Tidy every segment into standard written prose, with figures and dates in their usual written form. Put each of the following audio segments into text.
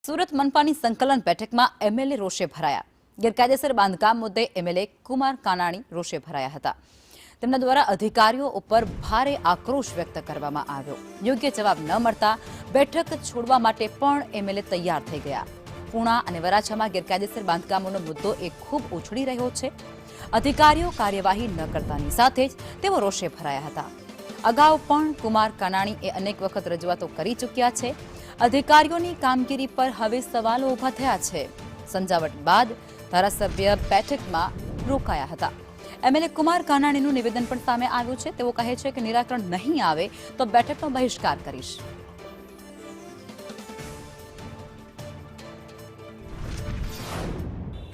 સુરત મનપાની સંકલન બેઠકમાં એમએલએ રોષે ભરાયા। ગેરકાયદેસર બાંધકામ મુદ્દે એમએલએ કુમાર કાનાણી રોષે ભરાયા હતા। તેમના દ્વારા અધિકારીઓ ઉપર ભારે આક્રોશ વ્યક્ત કરવામાં આવ્યો। યોગ્ય જવાબ ન મળતા બેઠક છોડવા માટે પણ એમએલએ તૈયાર થઈ ગયા। પૂણા અને વરાછામાં ગેરકાયદેસર બાંધકામોનો મુદ્દો ખૂબ ઉછળી રહ્યો છે। અધિકારીઓ કાર્યવાહી ન કરતાની સાથે જ તેઓ રોષે ભરાયા હતા। અગાઉ પણ કુમાર કાનાણીએ અનેક વખત રજૂઆતો કરી ચૂક્યા છે। અધિકારીઓની કામગીરી પર હવે સવાલો ઊભા થયા છે। સમજાવટ બાદ ધારાસભ્ય બેઠકમાં રોકાયા હતા। એમએલએ કુમાર કાનાણીનું નિવેદન પણ સામે આવ્યું છે। તેઓ કહે છે કે નિરાકરણ નહીં આવે તો બેઠકનો બહિષ્કાર કરીશ।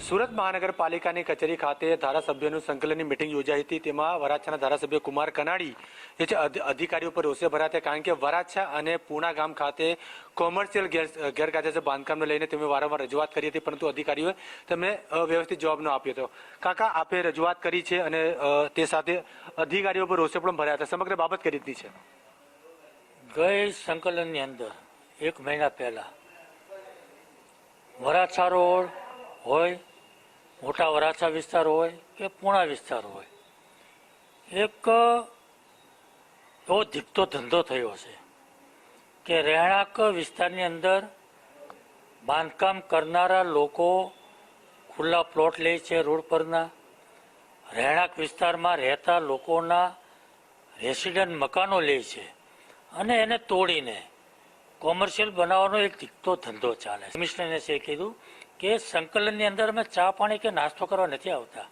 સુરત મહાનગરપાલિકાની કચેરી ખાતે ધારાસભ્યોનું સંકલનની મિટિંગ યોજાઈ હતી। તેમાં વરાછાના ધારાસભ્ય કુમાર કાનાણી જે છે અધિકારીઓ પર રોષે ભરાયા હતા, કારણ કે વરાછા અને પૂણા ગામ ખાતે કોમર્શિયલ ગેરકાયદેસર બાંધકામને લઈને તેમણે વારંવાર રજૂઆત કરી હતી, પરંતુ અધિકારીઓએ તેમને વ્યવસ્થિત જવાબ ન આપ્યો હતો। કાકા, આપે રજૂઆત કરી છે અને તે સાથે અધિકારીઓ પર રોષે પણ ભરાયા હતા। સમગ્ર બાબત કઈ રીતની છે? ગઈ સંકલનની અંદર 1 મહિના પહેલા વરાછા રોડ હોય, મોટા વરાછા વિસ્તાર હોય કે પૂણા વિસ્તાર હોય, એક એવો ધીકતો ધંધો થયો છે કે રહેણાંક વિસ્તારની અંદર બાંધકામ કરનારા લોકો ખુલ્લા પ્લોટ લે છે, રોડ પરના રહેણાંક વિસ્તારમાં રહેતા લોકોના રેસિડન્ટ મકાનો લે છે અને એને તોડીને કોમર્શિયલ બનાવવાનો એક ધીકતો ધંધો ચાલે છે। કમિશનરે છે કીધું કે સંકલનની અંદર અમે ચા પાણી કે નાસ્તો કરવા નથી આવતા,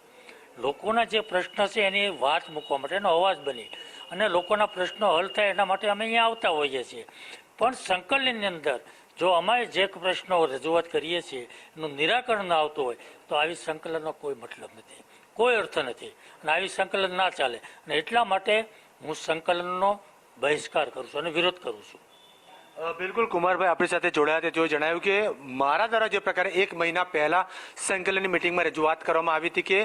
લોકોના જે પ્રશ્ન છે એની વાત મૂકવા માટે, એનો અવાજ બની અને લોકોના પ્રશ્નો હલ થાય એના માટે અમે અહીંયા આવતા હોઈએ છીએ। પણ સંકલનની અંદર જો અમે જે પ્રશ્નો રજૂઆત કરીએ છીએ એનું નિરાકરણ ના આવતું હોય તો આવી સંકલનનો કોઈ મતલબ નથી, કોઈ અર્થ નથી અને આવી સંકલન ના ચાલે। અને એટલા માટે હું સંકલનનો બહિષ્કાર કરું છું અને વિરોધ કરું છું। બિલકુલ, કુમારભાઈ આપણી સાથે જોડાયા હતા। તેઓએ જણાવ્યું કે મારા દ્વારા જે પ્રકારે 1 મહિના પહેલા સંકલનની મિટિંગમાં રજૂઆત કરવામાં આવી હતી કે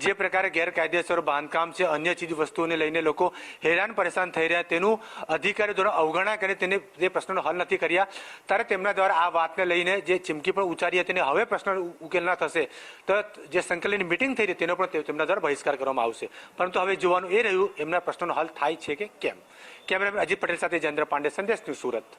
જે પ્રકારે ગેરકાયદેસર બાંધકામ છે, અન્ય ચીજ વસ્તુઓને લઈને લોકો હેરાન પરેશાન થઈ રહ્યા, તેનું અધિકારીઓ દ્વારા અવગણના કરી તેને તે પ્રશ્નોનો હલ નથી કર્યા, ત્યારે તેમના દ્વારા આ વાતને લઈને જે ચીમકી પણ ઉચ્ચારી હતી અને હવે પ્રશ્ન ઉકેલ ના થશે તો જે સંકલનની મિટિંગ થઈ રહી તેનો પણ તેમના દ્વારા બહિષ્કાર કરવામાં આવશે। પરંતુ હવે જોવાનું એ રહ્યું એમના પ્રશ્નોનો હલ થાય છે કે કેમ। કેમેરામેન અજીત પટેલ સાથે જયેન્દ્ર પાંડે, સંદેશ ન્યૂઝ, સુરત।